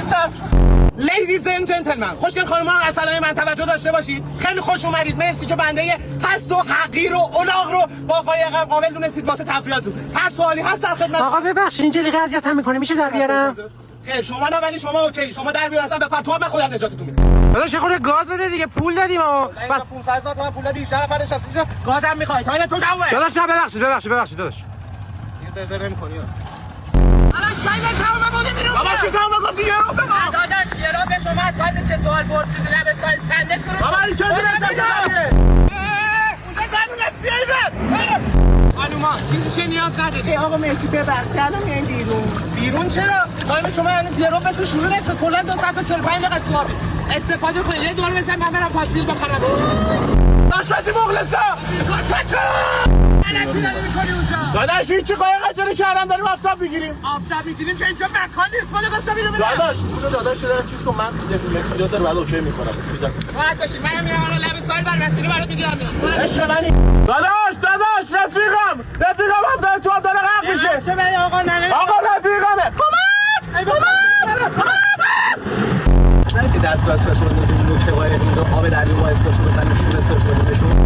Ladies and gentlemen، خوشگل خانم‌ها و اصلای من توجه داشته باشید. خیلی خوش اومدید. مرسی که بنده هست و حقیر و الاغ رو با آقای قابل دونستید واسه تفریحاتون. هر سوالی هست در خدمت. آقا ببخشید این جلیقه اذیتم میکنه، میشه در بیارم؟ خیر شما نه ولی شما اوکی. شما در بیار اصلا بپر تو من خودم نجاتتون میدم. داداش خود گاز بده دیگه، پول دادیم و بس 500,000 تومان پول دادی 18 نفر نشستید. گازم می‌خواید. تایم تو تمومه. داداش ببخشید داداش. یه زرزر نمی‌کنی. داداش تایم تمومه بودی میرم. بابا چی تمومه گفتی یه رو بگو. داداش یه رو به شما تایم که سوال پرسیدی نه به سال چنده شروع. بابا این چه دیگه؟ اونجا زنون FBI خانوما چیزی چه نیاز نداری؟ آقا مهدی ببخشید الان میایم بیرون چرا؟ تایم شما هنوز یه رو به تو شروع نشد. کلا 245 دقیقه سوابه. استفاده کنید. یه دور بزن من برم پاسیل بخرم. داشتی مخلصا. الکی داری می‌کنی اونجا. داداش هیچ چی قایق اجاره کردن داریم آفتاب می‌گیریم که اینجا مکان نیست. بالا گفتم اینو ببر. داداش دارم چیز کن، من اینجا داره بعد اوکی می‌کنم. راحت باشید. منم میرم حالا لب سایل بر وسیله برات می‌گیرم میرم. عشق منی. داداش رفیقم افتاد تو داره غرق میشه. چه بگی آقا ننه؟ آقا رفیقمه. نه که دست باز بشه بندازیم رو که وای اینجا آب دریا با اسمش رو بزنیم شور اسمش رو بزنیم.